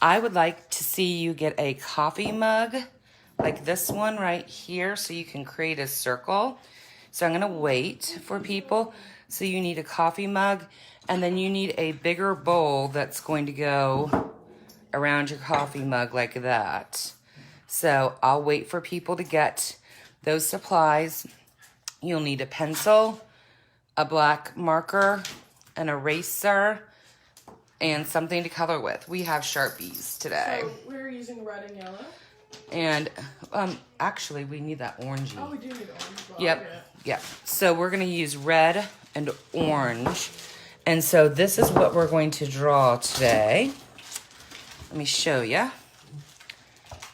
I would like to see you get a coffee mug like this one right here so you can create a circle. So I'm gonna wait for people. So you need a coffee mug, and then you need a bigger bowl that's going to go around your coffee mug like that. So I'll wait for people to get those supplies. You'll need a pencil, a black marker, an eraser, and something to color with. We have Sharpies today. So we're using red and yellow? And actually we need that orangey. Oh, we do need orange. Well, Yep, okay. yep. So we're gonna use red and orange. And so this is what we're going to draw today. Let me show you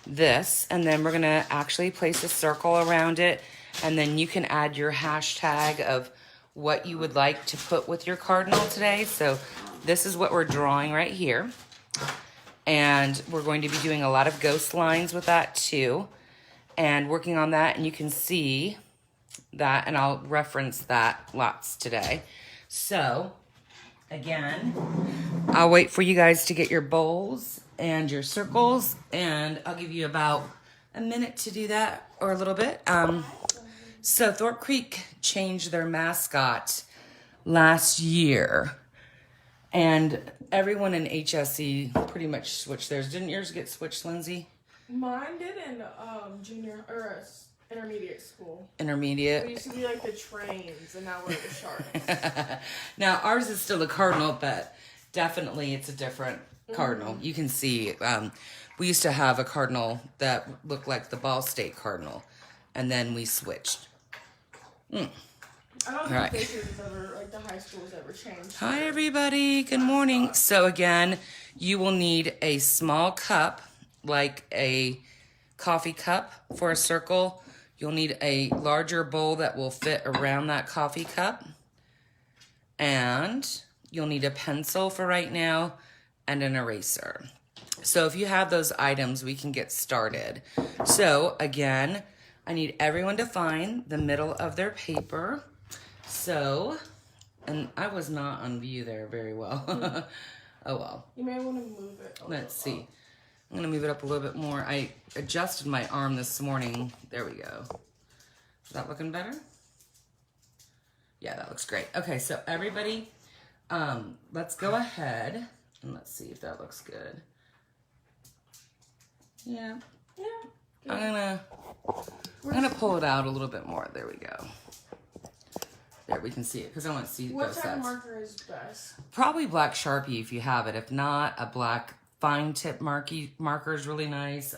this. And then we're gonna actually place a circle around it. And then you can add your hashtag of what you would like to put with your cardinal today. So this is what we're drawing right here. And we're going to be doing a lot of ghost lines with that too. And working on that, and you can see that, and I'll reference that lots today. So, again, I'll wait for you guys to get your bowls and your circles, and I'll give you about a minute to do that, or a little bit. So Thorpe Creek changed their mascot last year, and everyone in HSE pretty much switched theirs. Didn't yours get switched, Lindsay? Mine did in junior or intermediate school. Intermediate. We used to be like the trains, and now we're the sharks. Now ours is still a cardinal, but definitely it's a different cardinal. You can see we used to have a cardinal that looked like the Ball State Cardinal, and then we switched. I don't think Right. faces has ever, like the high school's ever changed. Hi everybody, good morning. So again, you will need a small cup, like a coffee cup for a circle. You'll need a larger bowl that will fit around that coffee cup. And you'll need a pencil for right now and an eraser. So if you have those items, we can get started. So again, I need everyone to find the middle of their paper. So, and I was not on view there very well. Oh well. You may want to move it. Let's see. I'm going to move it up a little bit more. I adjusted my arm this morning. There we go. Is that looking better? Yeah, that looks great. Okay, so everybody, let's go ahead and let's see if that looks good. Yeah. Yeah. I'm gonna pull it out a little bit more. There we go. There, we can see it because I want to see What both type of sides. marker is best? Probably black Sharpie if you have it. If not, a black fine tip marker is really nice.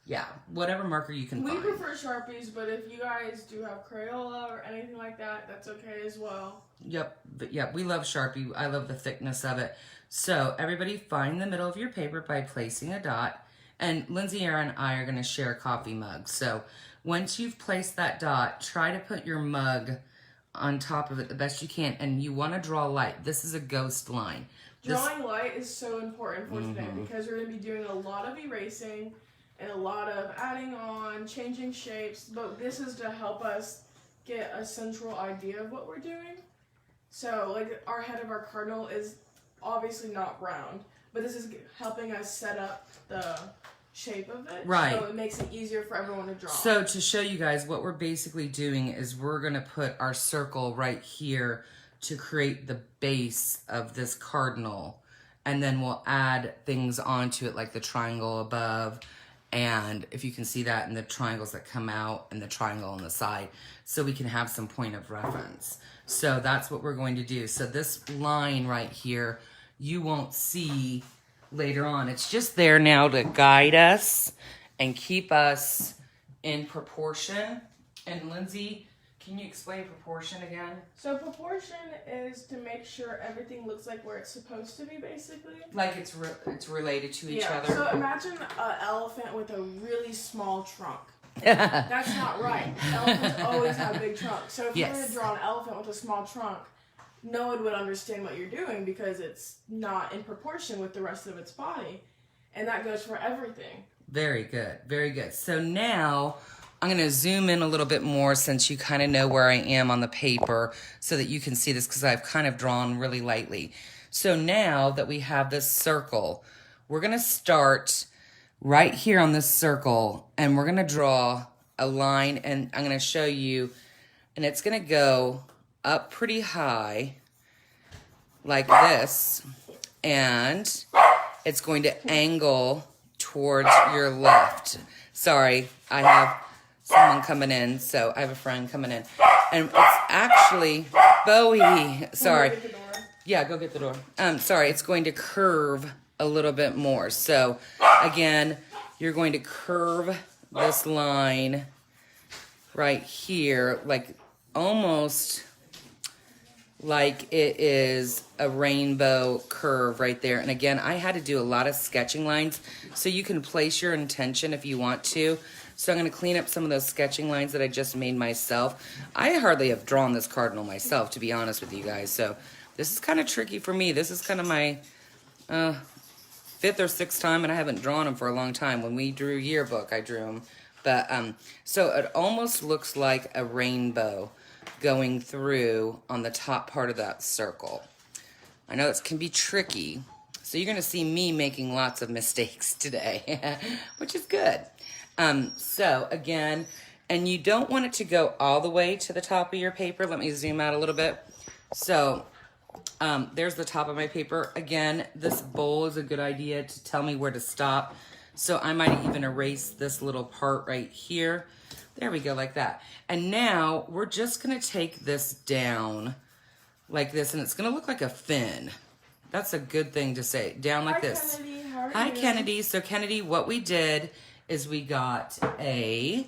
Yeah, whatever marker you can We find. prefer Sharpies, but if you guys do have Crayola or anything like that, that's okay as well. Yep, but yeah, we love Sharpie. I love the thickness of it. So everybody find the middle of your paper by placing a dot. And Lindsay and I are going to share a coffee mug. So once you've placed that dot, try to put your mug on top of it the best you can. And you want to draw light. This is a ghost line. Drawing light is so important for today because we're going to be doing a lot of erasing and a lot of adding on, changing shapes. But this is to help us get a central idea of what we're doing. So like our head of our cardinal is obviously not round, but this is helping us set up the shape of it. Right. So it makes it easier for everyone to draw. So to show you guys, what we're basically doing is we're going to put our circle right here to create the base of this cardinal. And then we'll add things onto it like the triangle above. And if you can see that, and the triangles that come out and the triangle on the side. So we can have some point of reference. So that's what we're going to do. So this line right here, you won't see later on. It's just there now to guide us and keep us in proportion. And Lindsay, can you explain proportion again? So proportion is to make sure everything looks like where it's supposed to be, basically. Like it's related to each other. So imagine an elephant with a really small trunk. That's not right. Elephants always have big trunks. So if you're going to draw an elephant with a small trunk, no one would understand what you're doing because it's not in proportion with the rest of its body. And that goes for everything. Very good. Very good. So now I'm going to zoom in a little bit more since you kind of know where I am on the paper so that you can see this because I've kind of drawn really lightly. So now that we have this circle, we're gonna start right here on this circle, and we're gonna draw a line, and I'm gonna show you, and it's gonna go up pretty high like this, and it's going to angle towards your left. Sorry, I have someone coming in, so I have a friend coming in. And it's actually, Bowie, sorry. Yeah, go get the door. Sorry, it's going to curve a little bit more. So again, you're going to curve this line right here, like almost like it is a rainbow curve right there. And again, I had to do a lot of sketching lines, so you can place your intention if you want to. So I'm going to clean up some of those sketching lines that I just made myself. I hardly have drawn this cardinal myself, to be honest with you guys. So this is kind of tricky for me. This is kind of my 5th or 6th time, and I haven't drawn them for a long time. When we drew yearbook, I drew them. But so it almost looks like a rainbow going through on the top part of that circle. I know it can be tricky, so you're going to see me making lots of mistakes today, which is good. So again, and you don't want it to go all the way to the top of your paper. Let me zoom out a little bit. So there's the top of my paper. Again, this bowl is a good idea to tell me where to stop. So I might even erase this little part right here. There we go, like that. And now we're just gonna take this down like this, and it's gonna look like a fin. That's a good thing to say, down like this. Kennedy, how are Hi, you? Kennedy. So Kennedy, what we did is we got a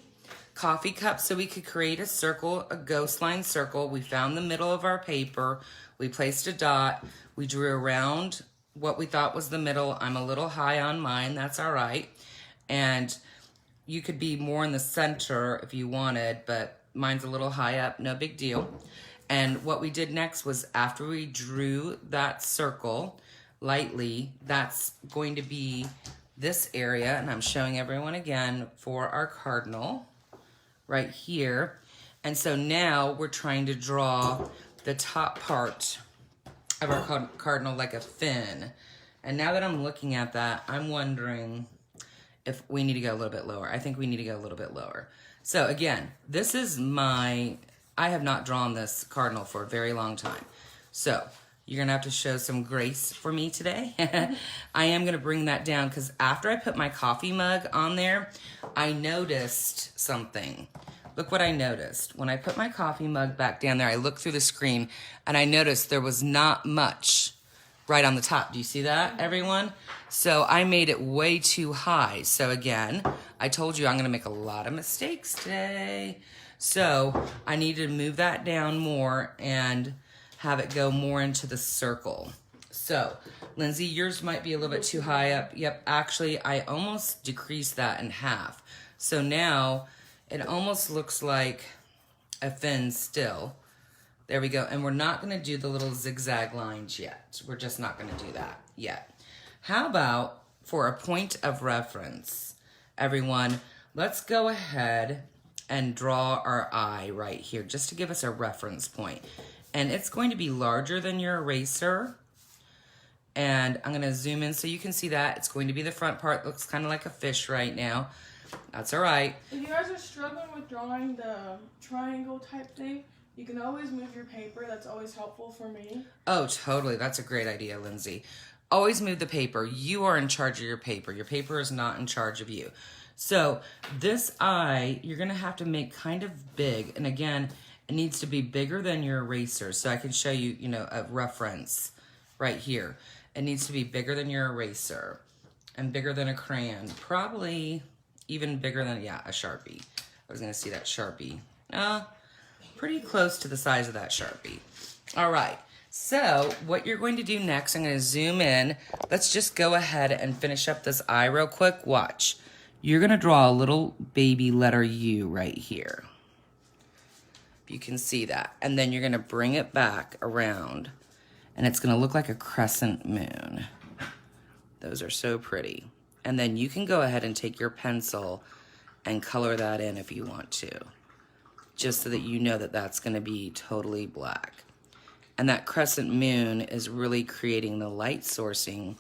coffee cup so we could create a circle, a ghost line circle. We found the middle of our paper. We placed a dot. We drew around what we thought was the middle. I'm a little high on mine. That's all right. And you could be more in the center if you wanted, but mine's a little high up. No big deal. And what we did next was, after we drew that circle lightly, that's going to be this area, and I'm showing everyone again for our cardinal right here. And so now we're trying to draw the top part of our cardinal like a fin. And now that I'm looking at that, I'm wondering if we need to go a little bit lower. I think we need to go a little bit lower. So again, this is I have not drawn this cardinal for a very long time. So you're gonna have to show some grace for me today. I am gonna bring that down, because after I put my coffee mug on there, I noticed something. Look what I noticed. When I put my coffee mug back down there, I looked through the screen and I noticed there was not much right on the top. Do you see that, everyone? So I made it way too high. So again, I told you I'm gonna make a lot of mistakes today. So I need to move that down more and have it go more into the circle. So Lindsay, yours might be a little bit too high up. Yep, actually I almost decreased that in half. So now it almost looks like a fin still. There we go. And we're not gonna do the little zigzag lines yet. We're just not gonna do that yet. How about, for a point of reference, everyone, let's go ahead and draw our eye right here, just to give us a reference point. And it's going to be larger than your eraser. And I'm gonna zoom in so you can see that. It's going to be the front part. Looks kind of like a fish right now. That's all right. If you guys are struggling with drawing the triangle type thing, you can always move your paper. That's always helpful for me. Oh, totally. That's a great idea, Lindsay. Always move the paper. You are in charge of your paper. Your paper is not in charge of you. So this eye, you're gonna have to make kind of big. And again, it needs to be bigger than your eraser. So I can show you, a reference right here. It needs to be bigger than your eraser and bigger than a crayon. Probably even bigger than, a Sharpie. I was gonna see that Sharpie. Pretty close to the size of that Sharpie. All right, so what you're going to do next, I'm gonna zoom in. Let's just go ahead and finish up this eye real quick. Watch. You're gonna draw a little baby letter U right here. You can see that. And then you're gonna bring it back around, and it's gonna look like a crescent moon. Those are so pretty. And then you can go ahead and take your pencil and color that in if you want to, just so that you know that that's gonna be totally black. And that crescent moon is really creating the light sourcing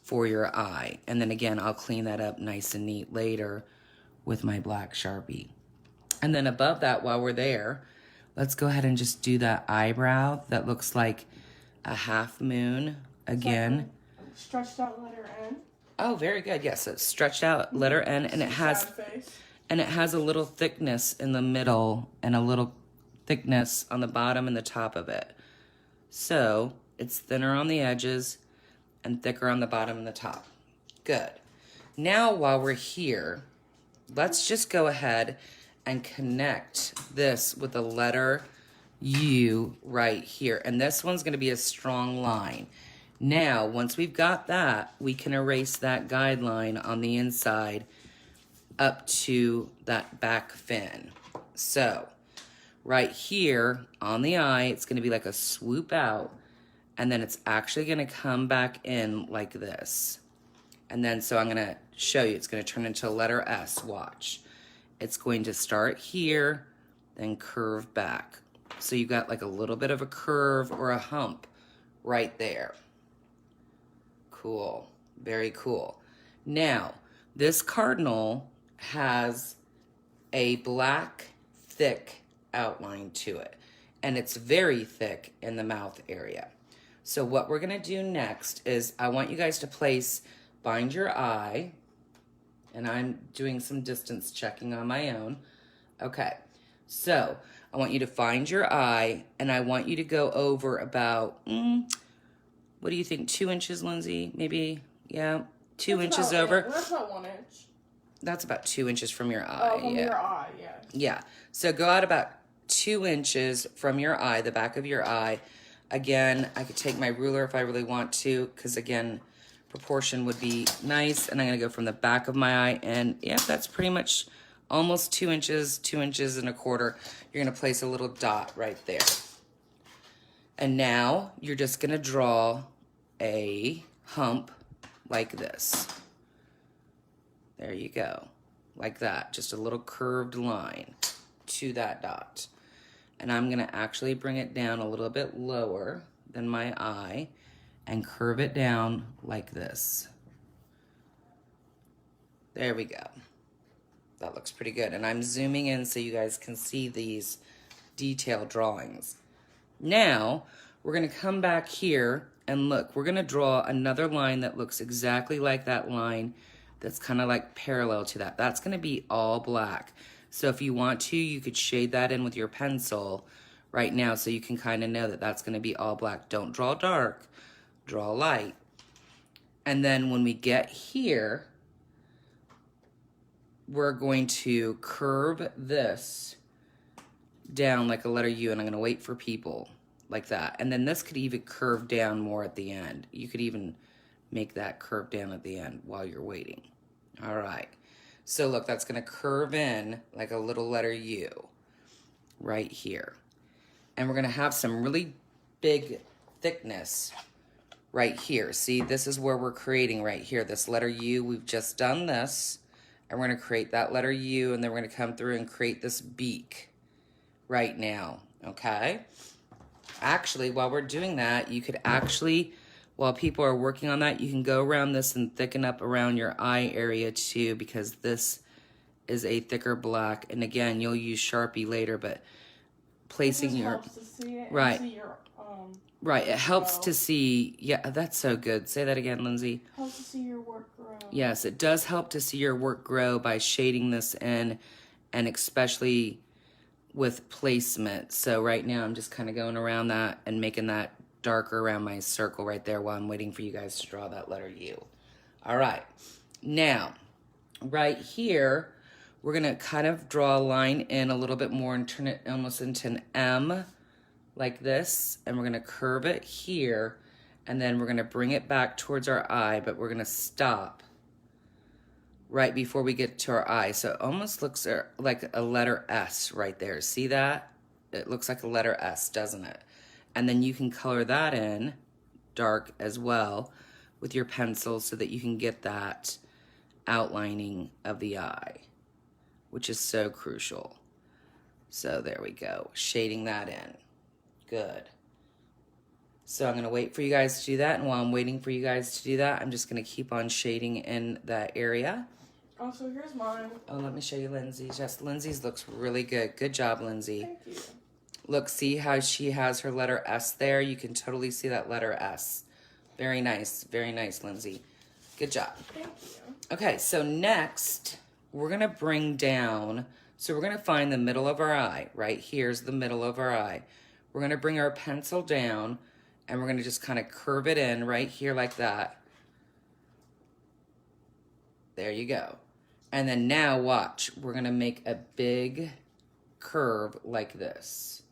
for your eye. And then again, I'll clean that up nice and neat later with my black Sharpie. And then above that, while we're there, let's go ahead and just do that eyebrow that looks like a half moon again. Like a stretched out letter N. Oh, very good. Yes, it's stretched out letter N, and it has a little thickness in the middle and a little thickness on the bottom and the top of it. So it's thinner on the edges and thicker on the bottom and the top. Good. Now, while we're here, let's just go ahead and connect this with the letter U right here. And this one's going to be a strong line. Now, once we've got that, we can erase that guideline on the inside up to that back fin. So, right here on the eye, it's going to be like a swoop out, and then it's actually going to come back in like this. And then, so I'm going to show you, it's going to turn into a letter S, watch. It's going to start here, then curve back. So you got like a little bit of a curve or a hump right there. Cool, very cool. Now, this cardinal has a black, thick outline to it, and it's very thick in the mouth area. So what we're gonna do next is I want you guys to bind your eye, and I'm doing some distance checking on my own. Okay, so I want you to find your eye, and I want you to go over about, what do you think, 2 inches, Lindsay? Maybe, yeah, 2 inches over. That's about 1 inch. That's about 2 inches from your eye. From your eye, yeah. Yeah, so go out about 2 inches from your eye, the back of your eye. Again, I could take my ruler if I really want to, because again, proportion would be nice. And I'm gonna go from the back of my eye, and yeah, that's pretty much almost 2 inches, 2 inches and a quarter. You're gonna place a little dot right there. And now you're just gonna draw a hump like this. There you go, like that, just a little curved line to that dot. And I'm gonna actually bring it down a little bit lower than my eye and curve it down like this. There we go. That looks pretty good. And I'm zooming in so you guys can see these detailed drawings. Now, we're gonna come back here and look, we're gonna draw another line that looks exactly like that line that's kind of like parallel to that. That's gonna be all black. So if you want to, you could shade that in with your pencil right now so you can kind of know that that's gonna be all black. Don't draw dark, draw light. And then when we get here, we're going to curve this down like a letter U, and I'm gonna wait for people like that. And then this could even curve down more at the end. You could even make that curve down at the end while you're waiting. All right, so look, that's gonna curve in like a little letter U right here. And we're gonna have some really big thickness right here. See, this is where we're creating right here, this letter U. We've just done this, and we're gonna create that letter U, and then we're gonna come through and create this beak right now, okay? Actually, while we're doing that, you could actually, while people are working on that, you can go around this and thicken up around your eye area too, because this is a thicker black. And again, you'll use Sharpie later, but placing your, helps to see it right, and see your, right, it helps to see, yeah, that's so good. Say that again, Lindsay. Helps to see your work grow. Yes, it does help to see your work grow by shading this in, and especially with placement. So right now I'm just kind of going around that and making that darker around my circle right there while I'm waiting for you guys to draw that letter U. All right, now right here we're gonna kind of draw a line in a little bit more and turn it almost into an M like this, and we're gonna curve it here, and then we're gonna bring it back towards our eye, but we're gonna stop right before we get to our eye. So it almost looks like a letter S right there. See that? It looks like a letter S, doesn't it? And then you can color that in dark as well with your pencil so that you can get that outlining of the eye, which is so crucial. So there we go, shading that in. Good. So I'm going to wait for you guys to do that. And while I'm waiting for you guys to do that, I'm just going to keep on shading in that area. Also, here's mine. Oh, let me show you Lindsay's. Yes, Lindsay's looks really good. Good job, Lindsay. Thank you. Look, see how she has her letter S there? You can totally see that letter S. Very nice, Lindsay. Good job. Thank you. Okay, so next, we're going to bring down, so we're going to find the middle of our eye. Right here's the middle of our eye. We're going to bring our pencil down, and we're going to just kind of curve it in right here like that. There you go. And then now watch, we're going to make a big curve like this.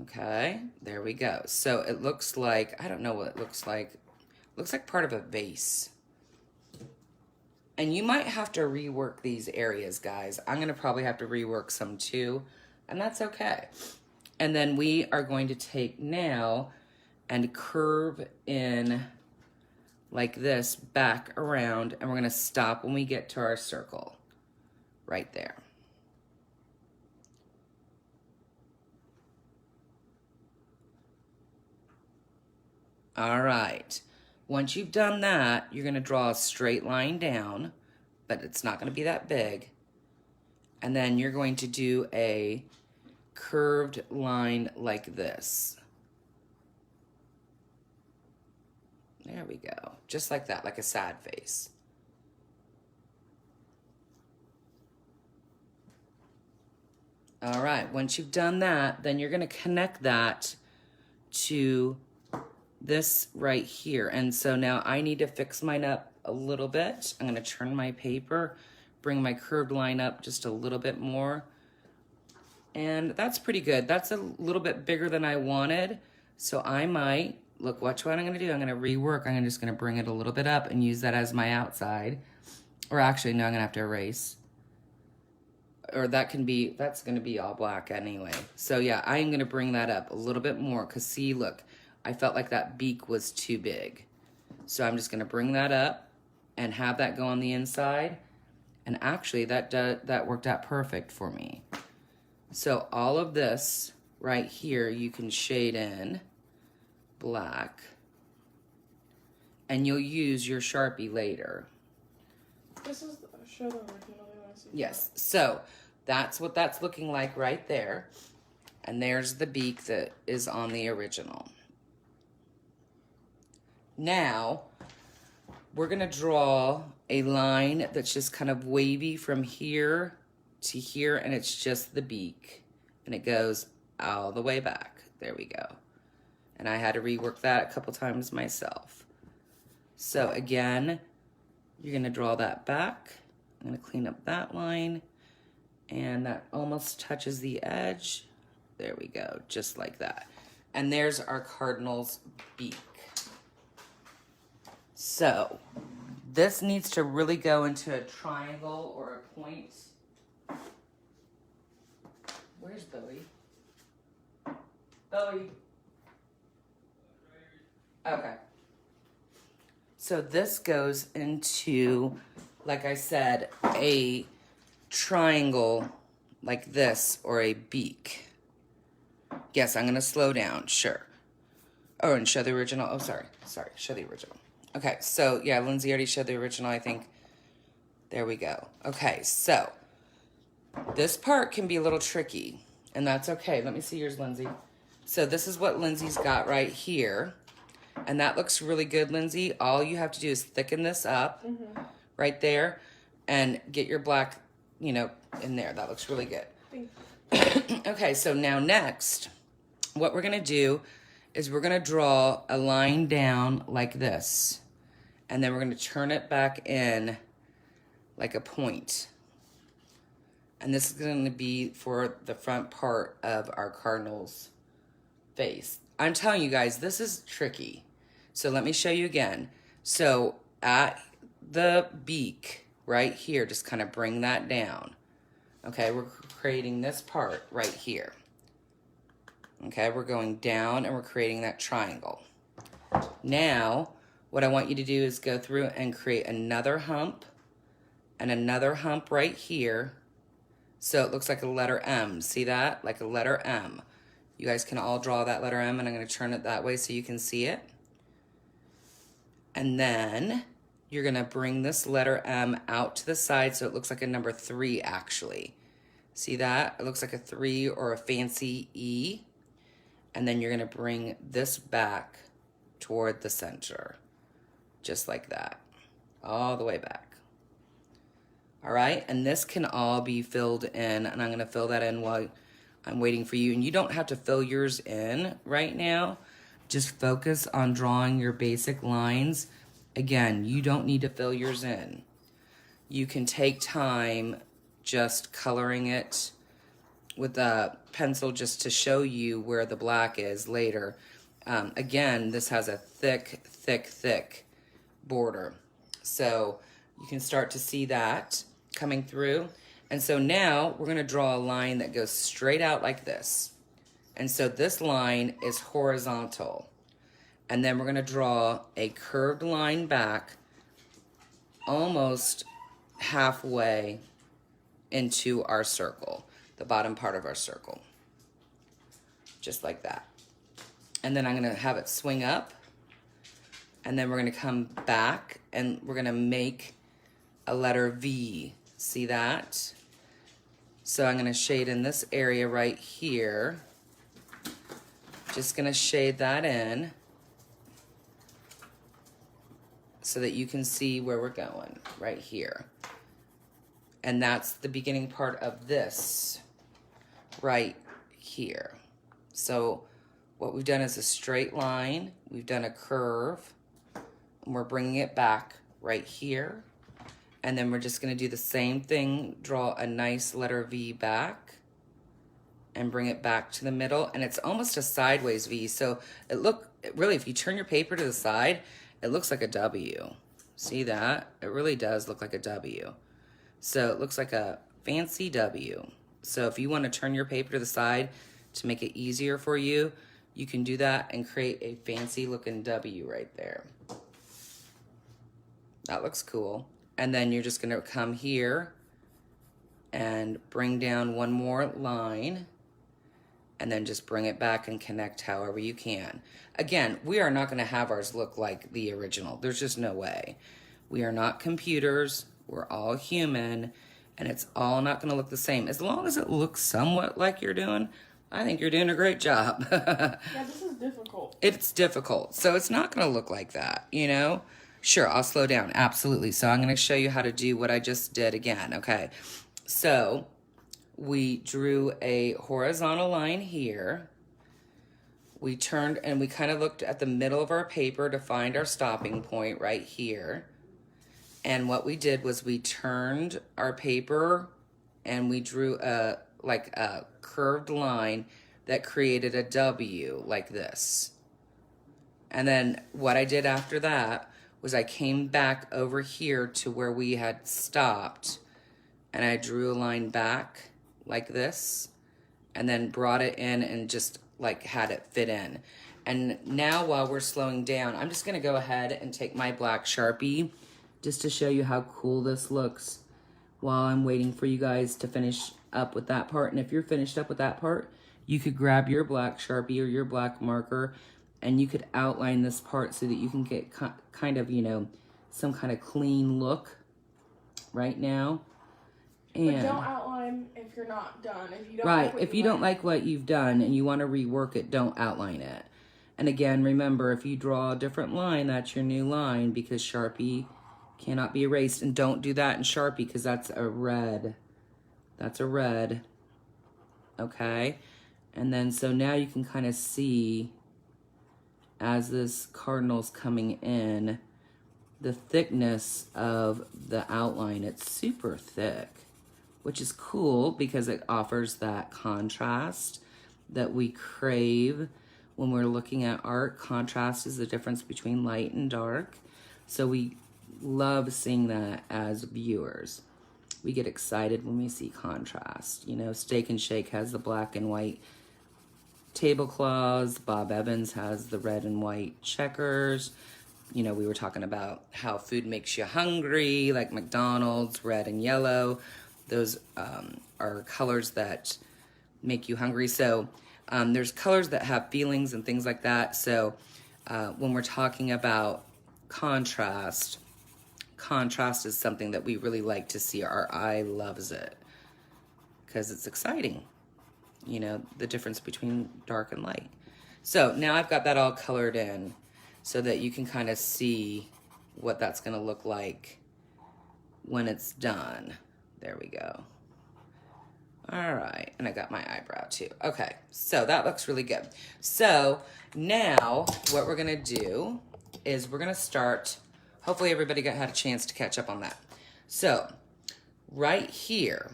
Okay, there we go. So it looks like, I don't know what it looks like. It looks like part of a vase. And you might have to rework these areas, guys. I'm going to probably have to rework some too, and that's okay. And then we are going to take now and curve in like this back around, and we're going to stop when we get to our circle right there. All right. Once you've done that, you're going to draw a straight line down, but it's not going to be that big. And then you're going to do a curved line like this. There we go. Just like that, like a sad face. All right, once you've done that, then you're going to connect that to this right here. And so now I need to fix mine up a little bit. I'm going to turn my paper, bring my curved line up just a little bit more. And that's pretty good. That's a little bit bigger than I wanted. So I might, look, watch what I'm going to do. I'm going to rework. I'm just going to bring it a little bit up and use that as my outside. Or actually, no, I'm going to have to erase. Or that can be, that's going to be all black anyway. So yeah, I am going to bring that up a little bit more. Because see, look, I felt like that beak was too big. So I'm just going to bring that up and have that go on the inside. And actually, that worked out perfect for me. So all of this right here, you can shade in black. And you'll use your Sharpie later. This is the show the original. Yes, so that's what that's looking like right there. And there's the beak that is on the original. Now, we're going to draw a line that's just kind of wavy from here to here, and it's just the beak. And it goes all the way back. There we go. And I had to rework that a couple times myself. So again, you're going to draw that back. I'm going to clean up that line, and that almost touches the edge. There we go, just like that. And there's our cardinal's beak. So this needs to really go into a triangle or a point. Where's Bowie? Bowie. Okay. So this goes into, like I said, a triangle like this, or a beak. Yes, I'm going to slow down, sure. Oh, and show the original. Oh, sorry, show the original. Okay, so yeah, Lindsay already showed the original, I think. There we go. Okay, so this part can be a little tricky, and that's okay. Let me see yours, Lindsay. So this is what Lindsay's got right here, and that looks really good, Lindsay. All you have to do is thicken this up right there and get your black, you know, in there. That looks really good. Okay, so now next, what we're going to do is we're going to draw a line down like this, and then we're going to turn it back in like a point. And this is going to be for the front part of our cardinal's face. I'm telling you guys, this is tricky. So let me show you again. So at the beak right here, just kind of bring that down. Okay, we're creating this part right here. Okay, we're going down and we're creating that triangle. Now, what I want you to do is go through and create another hump and another hump right here. So it looks like a letter M. See that? Like a letter M. You guys can all draw that letter M, and I'm going to turn it that way so you can see it. And then you're going to bring this letter M out to the side so it looks like a number 3 actually. See that? It looks like a 3 or a fancy E. And then you're going to bring this back toward the center, just like that, all the way back. All right, and this can all be filled in, and I'm going to fill that in while I'm waiting for you. And you don't have to fill yours in right now. Just focus on drawing your basic lines. Again, you don't need to fill yours in. You can take time just coloring it with a pencil just to show you where the black is later. Again, this has a thick, thick, thick border. So you can start to see that coming through. And so now we're gonna draw a line that goes straight out like this. And so this line is horizontal. And then we're gonna draw a curved line back almost halfway into our circle, the bottom part of our circle, just like that. And then I'm gonna have it swing up, and then we're gonna come back and we're gonna make a letter V. See that? So I'm gonna shade in this area right here. Just gonna shade that in so that you can see where we're going right here. And that's the beginning part of this right here. So what we've done is a straight line, we've done a curve, and we're bringing it back right here. And then we're just gonna do the same thing, draw a nice letter V back and bring it back to the middle. And it's almost a sideways V. So really, if you turn your paper to the side, it looks like a W. See that? It really does look like a W. So it looks like a fancy W. So if you want to turn your paper to the side to make it easier for you, you can do that and create a fancy looking W right there. That looks cool. And then you're just going to come here and bring down one more line and then just bring it back and connect however you can. Again, we are not going to have ours look like the original. There's just no way. We are not computers. We're all human, and it's all not going to look the same. As long as it looks somewhat like you're doing, I think you're doing a great job. Yeah, this is difficult. It's difficult, so it's not going to look like that, you know? Sure, I'll slow down, absolutely. So I'm going to show you how to do what I just did again, okay? So we drew a horizontal line here. We turned, and we kind of looked at the middle of our paper to find our stopping point right here. And what we did was we turned our paper and we drew a curved line that created a W like this. And then what I did after that was I came back over here to where we had stopped, and I drew a line back like this and then brought it in and just like had it fit in. And now while we're slowing down, I'm just gonna go ahead and take my black Sharpie just to show you how cool this looks while I'm waiting for you guys to finish up with that part. And if you're finished up with that part, you could grab your black Sharpie or your black marker and you could outline this part so that you can get kind of, you know, some kind of clean look right now. And but don't outline if you're not done. If you don't right, like what if you don't like what you've done and you want to rework it, don't outline it. And again, remember, if you draw a different line, that's your new line because Sharpie cannot be erased. And don't do that in Sharpie because that's a red. That's a red. Okay? And then so now you can kind of see as this cardinal's coming in, the thickness of the outline. It's super thick, which is cool because it offers that contrast that we crave when we're looking at art. Contrast is the difference between light and dark. So we love seeing that as viewers. We get excited when we see contrast. You know, Steak and Shake has the black and white tablecloths. Bob Evans has the red and white checkers. You know, we were talking about how food makes you hungry, like McDonald's, red and yellow. Those are colors that make you hungry. So There's colors that have feelings and things like that. So when we're talking about contrast is something that we really like to see. Our eye loves it because it's exciting. You know, the difference between dark and light. So now I've got that all colored in so that you can kind of see what that's going to look like when it's done. There we go. All right, and I got my eyebrow too. Okay, so that looks really good. So now what we're gonna do is we're gonna start, hopefully everybody had a chance to catch up on that. So right here,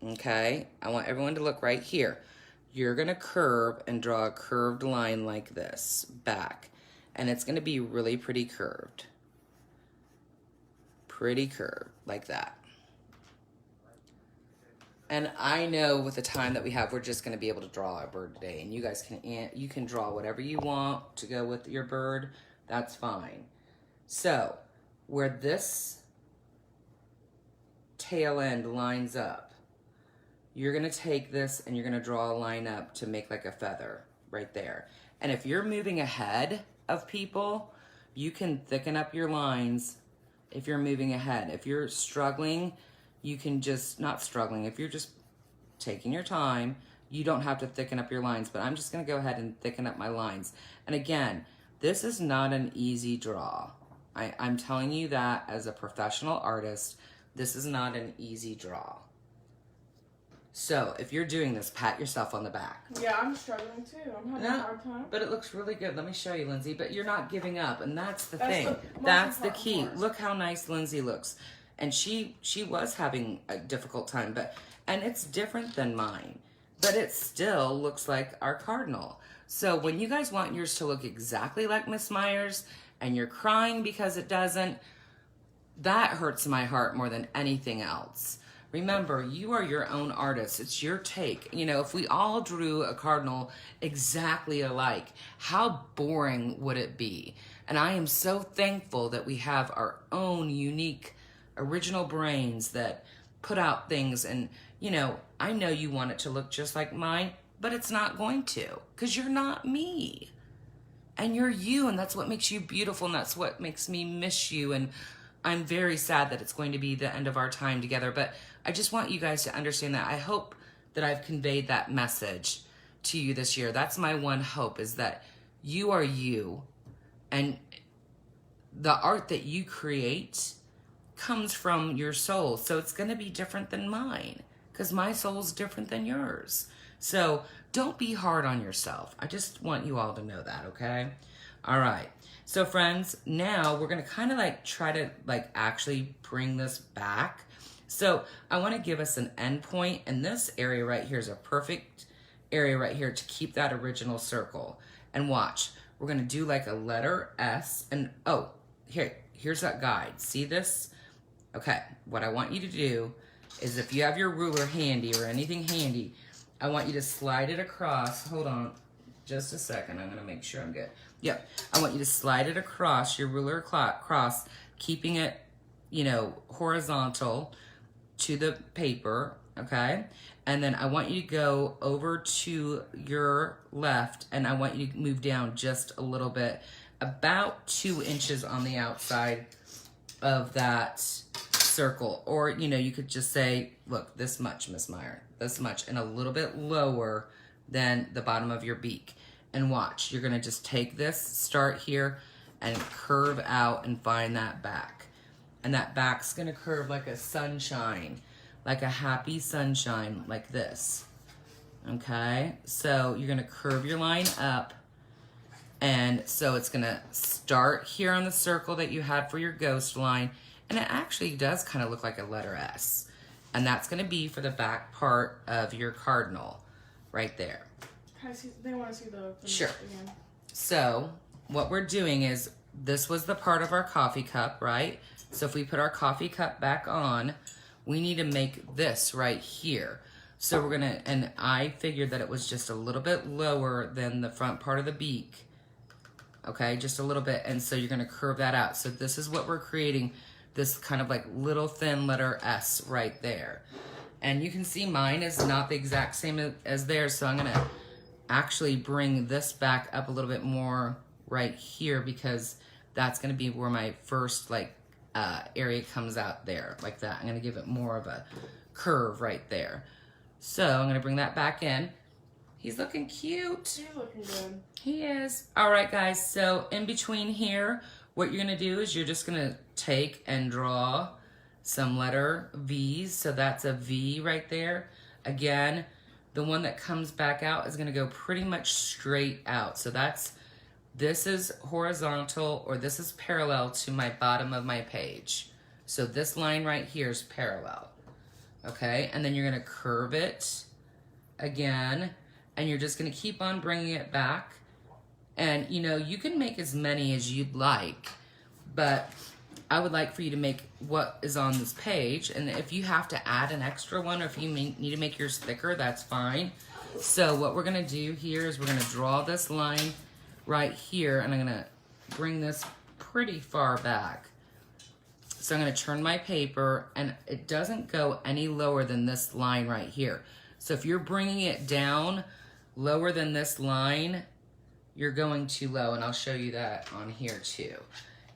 okay, I want everyone to look right here. You're gonna curve and draw a curved line like this back, and it's gonna be really pretty curved. Pretty curved, like that. And I know with the time that we have, we're just going to be able to draw a bird today. And you guys can draw whatever you want to go with your bird. That's fine. So where this tail end lines up, you're going to take this and you're going to draw a line up to make like a feather right there. And if you're moving ahead of people, you can thicken up your lines if you're moving ahead. If you're struggling, you can just, not struggling, if you're just taking your time, you don't have to thicken up your lines, but I'm just gonna go ahead and thicken up my lines. And again, this is not an easy draw. I'm telling you that as a professional artist, this is not an easy draw. So if you're doing this, pat yourself on the back. Yeah, I'm struggling too. I'm having a hard time. But it looks really good. Let me show you, Lindsay. But you're not giving up, and that's the thing. That's the key. Look how nice Lindsay looks. And she was having a difficult time, and it's different than mine, but it still looks like our cardinal. So when you guys want yours to look exactly like Miss Myers and you're crying because it doesn't, that hurts my heart more than anything else. Remember, you are your own artist. It's your take. You know, if we all drew a cardinal exactly alike, how boring would it be? And I am so thankful that we have our own unique original brains that put out things. And you know, I know you want it to look just like mine, but it's not going to, because you're not me and you're you, and that's what makes you beautiful, and that's what makes me miss you. And I'm very sad that it's going to be the end of our time together, but I just want you guys to understand that. I hope that I've conveyed that message to you this year. That's my one hope, is that you are you, and the art that you create comes from your soul. So it's going to be different than mine, because my soul's different than yours. So don't be hard on yourself. I just want you all to know that, okay? All right. So friends, now we're going to kind of like try to like actually bring this back. So I want to give us an end point, and this area right here is a perfect area right here to keep that original circle. And watch, we're going to do like a letter S, and oh, here's that guide. See this? Okay, what I want you to do is, if you have your ruler handy or anything handy, I want you to slide it across. Hold on just a second. I'm going to make sure I'm good. Yep. I want you to slide it across, your ruler across, keeping it, you know, horizontal to the paper, okay? And then I want you to go over to your left, and I want you to move down just a little bit, about 2 inches on the outside of that circle. Or, you know, you could just say, look, this much, Miss Meyer, this much, and a little bit lower than the bottom of your beak. And watch, you're gonna just take this, start here, and curve out and find that back. And that back's gonna curve like a sunshine, like a happy sunshine, like this. Okay, so you're gonna curve your line up, and so it's gonna start here on the circle that you had for your ghost line, and it actually does kind of look like a letter S. And that's gonna be for the back part of your cardinal, right there. They want to see the Sure. again. So what we're doing is, this was the part of our coffee cup, right? So if we put our coffee cup back on, we need to make this right here. So we're gonna, and I figured that it was just a little bit lower than the front part of the beak. Okay, just a little bit. And so you're gonna curve that out. So this is what we're creating, this kind of like little thin letter S right there. And you can see mine is not the exact same as theirs, so I'm gonna actually bring this back up a little bit more right here, because that's going to be where my first like area comes out there like that. I'm going to give it more of a curve right there. So I'm going to bring that back in. He's looking cute. He's looking good. He is. All right, guys. So in between here, what you're going to do is you're just going to take and draw some letter V's. So that's a V right there. Again, the one that comes back out is going to go pretty much straight out. So this is horizontal, or this is parallel to my bottom of my page. So this line right here is parallel. Okay, and then you're going to curve it again, and you're just going to keep on bringing it back. And you know, you can make as many as you'd like, but I would like for you to make what is on this page. And if you have to add an extra one, or if you need to make yours thicker, that's fine. So what we're going to do here is we're going to draw this line right here, and I'm going to bring this pretty far back. So I'm going to turn my paper, and it doesn't go any lower than this line right here. So if you're bringing it down lower than this line, you're going too low, and I'll show you that on here too.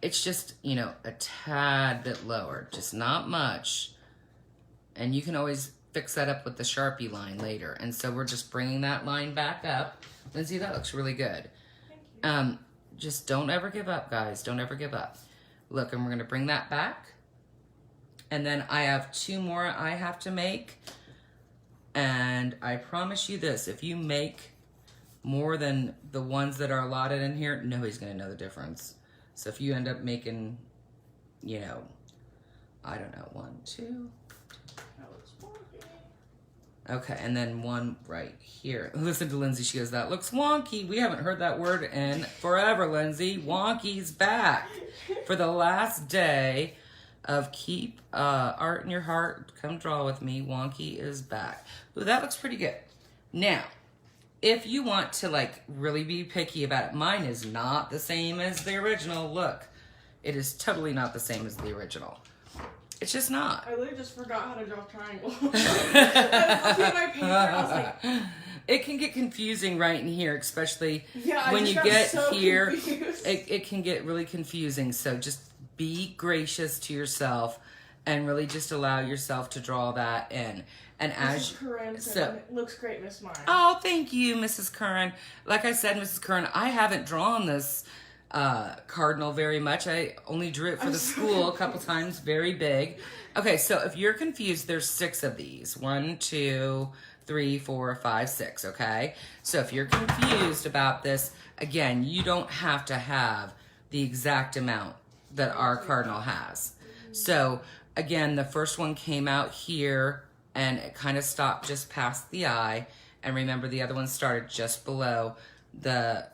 It's just, you know, a tad bit lower, just not much. And you can always fix that up with the Sharpie line later. And so we're just bringing that line back up. Lindsay, that looks really good. Just don't ever give up, guys. Don't ever give up. Look, and we're gonna bring that back. And then I have 2 more I have to make. And I promise you this, if you make more than the ones that are allotted in here, nobody's gonna know the difference. So if you end up making, you know, I don't know, 1, 2. That looks wonky. Okay, and then 1 right here. Listen to Lindsay, she goes, that looks wonky. We haven't heard that word in forever, Lindsay. Wonky's back for the last day of Keep Art in Your Heart. Come draw with me. Wonky is back. Ooh, that looks pretty good. Now, if you want to like really be picky about it, mine is not the same as the original. Look, it is totally not the same as the original. It's just not. I literally just forgot how to draw a triangle. I was looking at my paper, I was like... It can get confusing right in here, especially when you get so here. Confused. It can get really confusing. So just be gracious to yourself and really just allow yourself to draw that in. And Mrs. Curran said, it looks great, Miss Meyer. Oh, thank you, Mrs. Curran. Like I said, Mrs. Curran, I haven't drawn this cardinal very much. I only drew it for the school a couple times, very big. Okay, so if you're confused, there's 6 of these. 1, 2, 3, 4, 5, 6, okay? So if you're confused about this, again, you don't have to have the exact amount that our cardinal has. So again, the first one came out here, and it kind of stopped just past the eye. And remember, the other one started just below the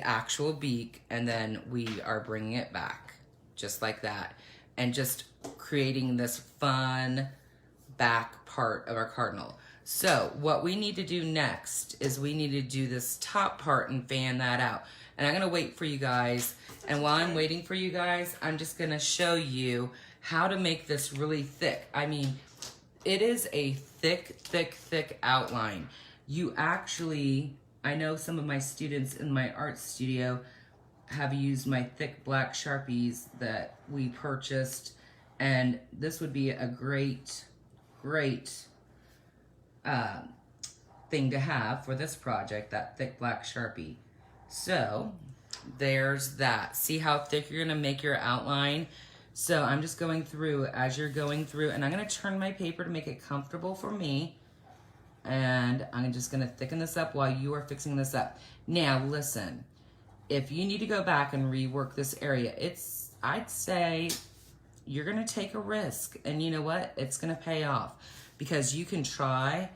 actual beak, and then we are bringing it back just like that, and just creating this fun back part of our cardinal. So what we need to do next is we need to do this top part and fan that out. And I'm gonna wait for you guys, and while I'm waiting for you guys, I'm just gonna show you how to make this really thick. I mean, it is a thick, thick, thick outline. You actually, I know some of my students in my art studio have used my thick black Sharpies that we purchased, and this would be a great, great thing to have for this project, that thick black Sharpie. So there's that. See how thick you're gonna make your outline? So I'm just going through as you're going through, and I'm gonna turn my paper to make it comfortable for me. And I'm just gonna thicken this up while you are fixing this up. Now listen, if you need to go back and rework this area, I'd say you're gonna take a risk, and you know what? It's gonna pay off, because you can try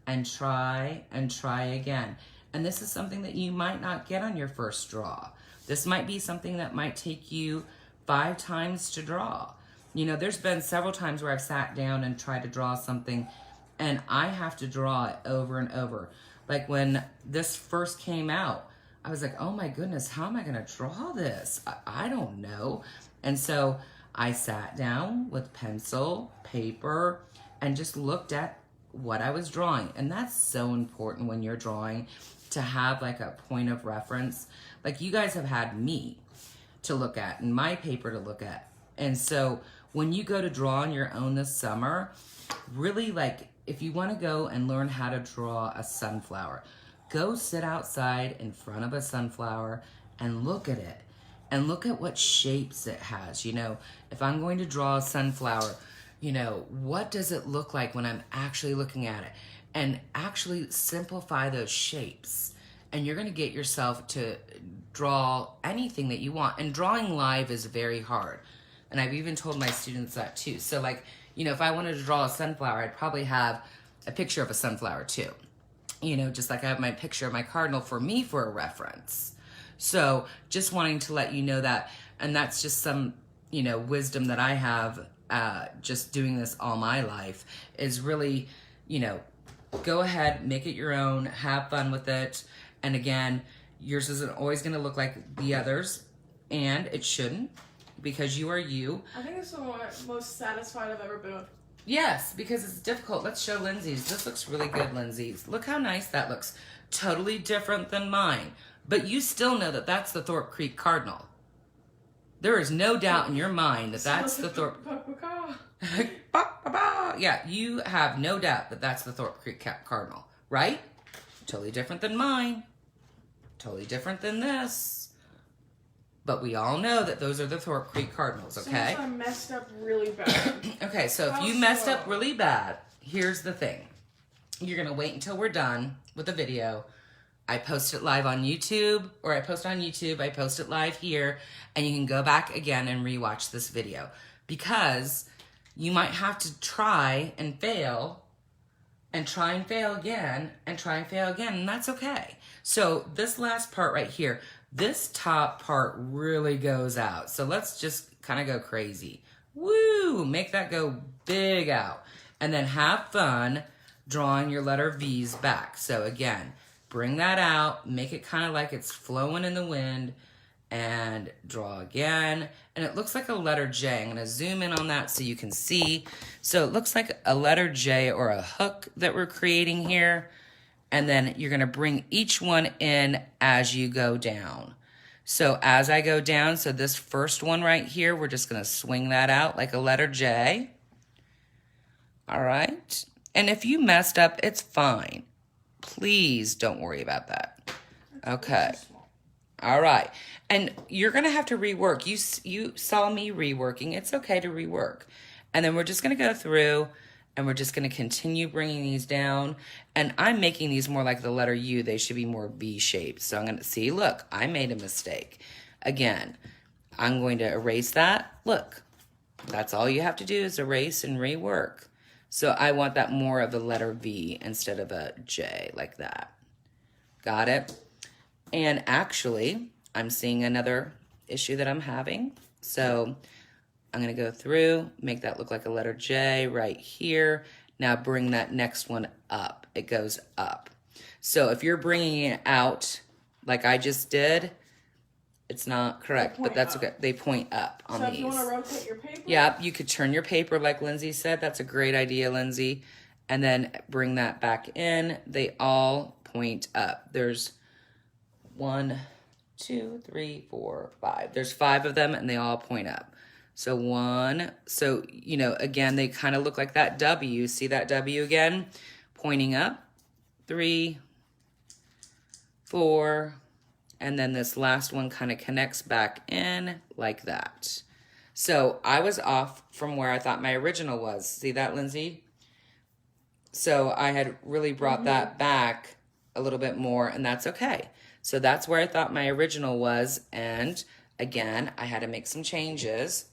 and try and try again. And this is something that you might not get on your first draw. This might be something that might take you 5 times to draw. You know, there's been several times where I've sat down and tried to draw something, and I have to draw it over and over. Like when this first came out, I was like, oh my goodness, how am I gonna draw this? I don't know. And so I sat down with pencil, paper, and just looked at what I was drawing. And that's so important when you're drawing, to have like a point of reference. Like you guys have had me to look at and my paper to look at. And so when you go to draw on your own this summer, really, like, if you want to go and learn how to draw a sunflower, go sit outside in front of a sunflower and look at it and look at what shapes it has. You know, if I'm going to draw a sunflower, you know, what does it look like when I'm actually looking at it? And actually simplify those shapes. And you're going to get yourself to draw anything that you want. And drawing live is very hard. And I've even told my students that too. So like, you know, if I wanted to draw a sunflower, I'd probably have a picture of a sunflower too. You know, just like I have my picture of my cardinal for me for a reference. So just wanting to let you know that, and that's just some, you know, wisdom that I have just doing this all my life, is really, you know, go ahead, make it your own, have fun with it. And again, yours isn't always going to look like the others, and it shouldn't, because you are you. I think it's the most satisfied I've ever been with. Yes, because it's difficult. Let's show Lindsay's. This looks really good, Lindsay's. Look how nice that looks. Totally different than mine. But you still know that that's the Thorpe Creek cardinal. There is no doubt in your mind that that's the Thorpe... Yeah, you have no doubt that that's the Thorpe Creek cardinal, right? Totally different than mine. Totally different than this. But we all know that those are the Thorpe Creek cardinals, okay? So I messed up really bad. Okay, so if you messed up really bad, here's the thing. You're going to wait until we're done with the video. I post it live on YouTube, or I post on YouTube, I post it live here, and you can go back again and rewatch this video. Because you might have to try and fail, and try and fail again, and try and fail again, and that's okay. So this last part right here, this top part really goes out. So let's just kind of go crazy. Woo! Make that go big out. And then have fun drawing your letter V's back. So again, bring that out, make it kind of like it's flowing in the wind, and draw again. And it looks like a letter J. I'm going to zoom in on that so you can see. So it looks like a letter J or a hook that we're creating here. And then you're going to bring each one in as you go down. So as I go down, so this first one right here, we're just going to swing that out like a letter J. All right. And if you messed up, it's fine. Please don't worry about that. Okay. All right. And you're going to have to rework. You saw me reworking. It's okay to rework. And then we're just going to go through, and we're just going to continue bringing these down. And I'm making these more like the letter U. They should be more V-shaped. So I'm going to see, look, I made a mistake. Again, I'm going to erase that. Look, that's all you have to do is erase and rework. So I want that more of a letter V instead of a J, like that. Got it? And actually, I'm seeing another issue that I'm having. So I'm going to go through, make that look like a letter J right here. Now bring that next one up. It goes up. So if you're bringing it out like I just did, it's not correct, but that's okay. They point up on these. So if you want to rotate your paper? Yeah, you could turn your paper like Lindsay said. That's a great idea, Lindsay. And then bring that back in. They all point up. There's 1, 2, 3, 4, 5. There's 5 of them, and they all point up. So 1, so, you know, again, they kind of look like that W. See that W again? Pointing up. 3, 4, and then this last one kind of connects back in like that. So I was off from where I thought my original was. See that, Lindsay? So I had really brought that back a little bit more, and that's okay. So that's where I thought my original was, and again, I had to make some changes.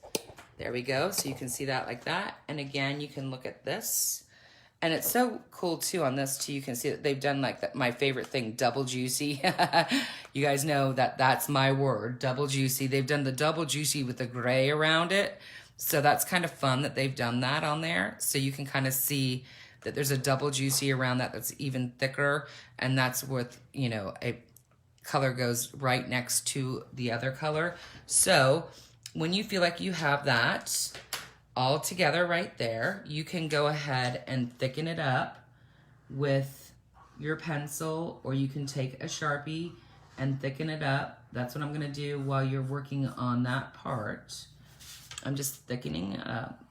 There we go. So you can see that like that. And again, you can look at this. And it's so cool too on this too. You can see that they've done like that, my favorite thing, double juicy. You guys know that that's my word, double juicy. They've done the double juicy with the gray around it. So that's kind of fun that they've done that on there. So you can kind of see that there's a double juicy around that that's even thicker. And that's with, you know, a color goes right next to the other color. So when you feel like you have that all together right there, you can go ahead and thicken it up with your pencil, or you can take a Sharpie and thicken it up. That's what I'm gonna do while you're working on that part. I'm just thickening it up.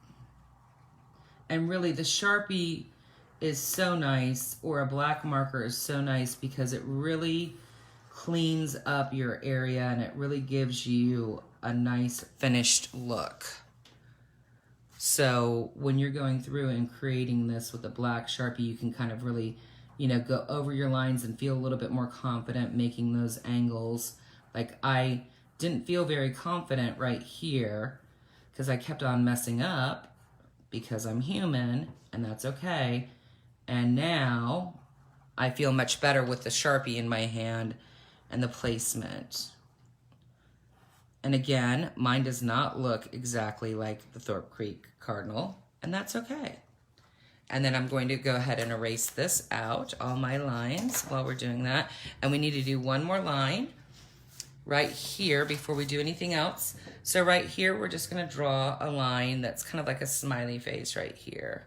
And really the Sharpie is so nice, or a black marker is so nice, because it really cleans up your area and it really gives you a nice finished look. So when you're going through and creating this with a black Sharpie, you can kind of really, you know, go over your lines and feel a little bit more confident making those angles. Like I didn't feel very confident right here because I kept on messing up, because I'm human and that's okay. And now I feel much better with the Sharpie in my hand and the placement. And again, mine does not look exactly like the Thorpe Creek cardinal, and that's okay. And then I'm going to go ahead and erase this out, all my lines, while we're doing that. And we need to do one more line right here before we do anything else. So right here, we're just gonna draw a line that's kind of like a smiley face right here.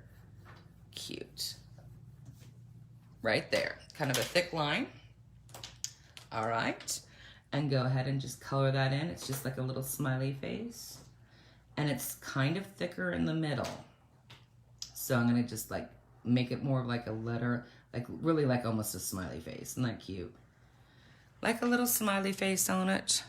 Cute. Right there, kind of a thick line. All right, and go ahead and just color that in. It's just like a little smiley face, and it's kind of thicker in the middle. So I'm gonna just like make it more of like a letter, like really like almost a smiley face. Isn't that cute? Like a little smiley face on it.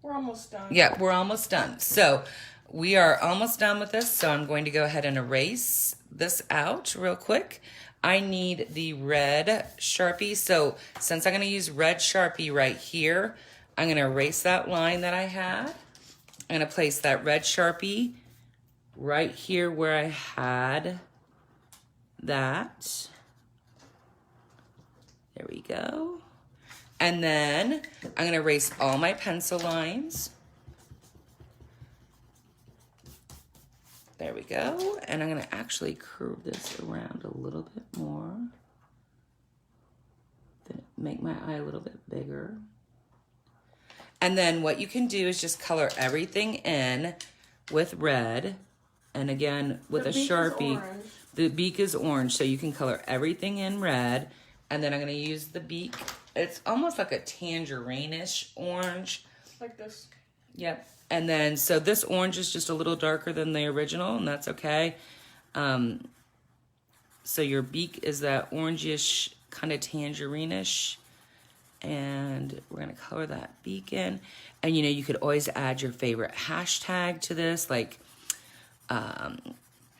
We're almost done. Yeah, we're almost done. So we are almost done with this. So I'm going to go ahead and erase this out real quick. I need the red Sharpie. So since I'm going to use red Sharpie right here, I'm going to erase that line that I had. I'm going to place that red Sharpie right here where I had that. There we go. And then I'm going to erase all my pencil lines. There we go. And I'm going to actually curve this around a little bit more. Then make my eye a little bit bigger. And then what you can do is just color everything in with red. And again, with a Sharpie, the beak is orange, so you can color everything in red. And then I'm going to use the beak. It's almost like a tangerine-ish orange. Like this. Yep. And then, so this orange is just a little darker than the original, and that's okay. So your beak is that orangish, kind of tangerine-ish. And we're going to color that beak in. And, you know, you could always add your favorite hashtag to this, like... Hashtag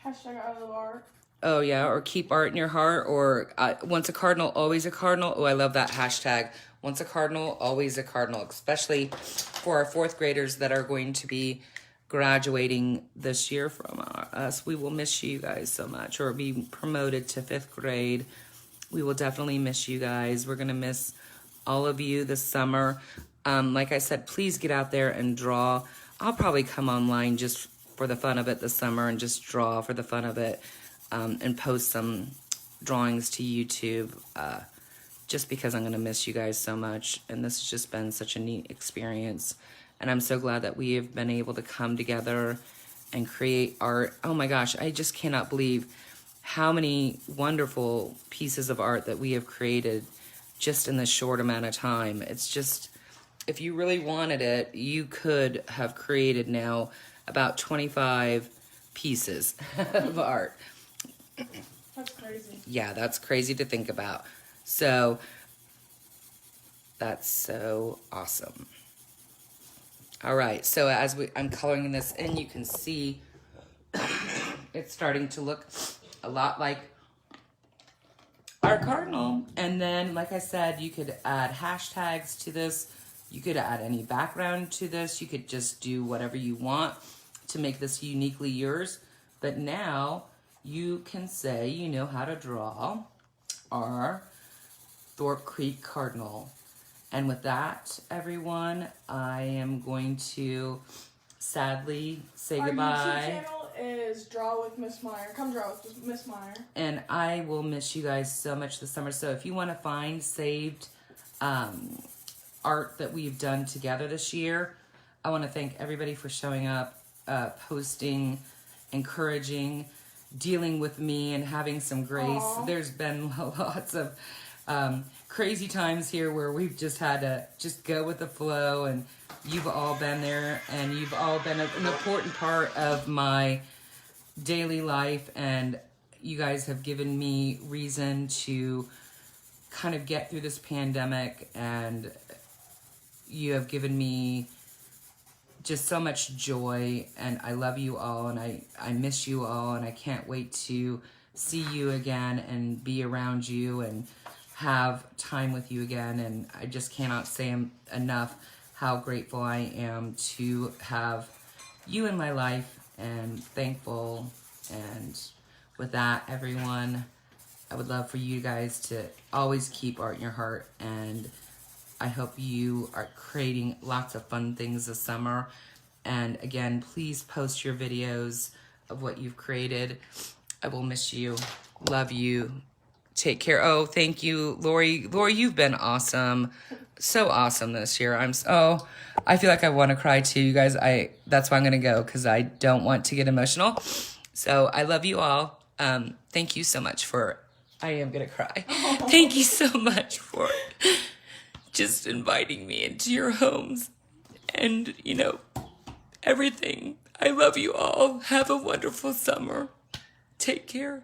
I love art. Oh, yeah, or keep art in your heart, or once a cardinal, always a cardinal. Oh, I love that hashtag. Once a cardinal, always a cardinal, especially for our fourth graders that are going to be graduating this year from us. We will miss you guys so much, or be promoted to fifth grade. We will definitely miss you guys. We're going to miss all of you this summer. Like I said, please get out there and draw. I'll probably come online just for the fun of it this summer and just draw for the fun of it. And post some drawings to YouTube just because I'm going to miss you guys so much. And this has just been such a neat experience. And I'm so glad that we have been able to come together and create art. Oh my gosh, I just cannot believe how many wonderful pieces of art that we have created just in this short amount of time. It's just, if you really wanted it, you could have created now about 25 pieces of art. That's crazy. Yeah, that's crazy to think about. So, that's so awesome. All right, so as I'm coloring this in, you can see it's starting to look a lot like our cardinal. And then, like I said, you could add hashtags to this. You could add any background to this. You could just do whatever you want to make this uniquely yours. But now you can say you know how to draw our Thorpe Creek cardinal. And with that, everyone, I am going to sadly say goodbye. Our YouTube channel is Draw with Miss Meyer. Come draw with Miss Meyer. And I will miss you guys so much this summer. So if you want to find saved art that we've done together this year, I want to thank everybody for showing up, posting, encouraging. dealing with me and having some grace. Aw. There's been lots of crazy times here where we've just had to just go with the flow, and you've all been there, and you've all been an important part of my daily life, and you guys have given me reason to kind of get through this pandemic, and you have given me just so much joy, and I love you all, and I miss you all, and I can't wait to see you again and be around you and have time with you again. And I just cannot say enough how grateful I am to have you in my life, and thankful. And with that, everyone, I would love for you guys to always keep art in your heart, and I hope you are creating lots of fun things this summer. And again, please post your videos of what you've created. I will miss you. Love you. Take care. Oh, thank you, Lori. Lori, you've been awesome. So awesome this year. I feel like I want to cry too, you guys. That's why I'm going to go, because I don't want to get emotional. So I love you all. Thank you so much for, I am going to cry. Thank you so much for just inviting me into your homes and, everything. I love you all. Have a wonderful summer. Take care.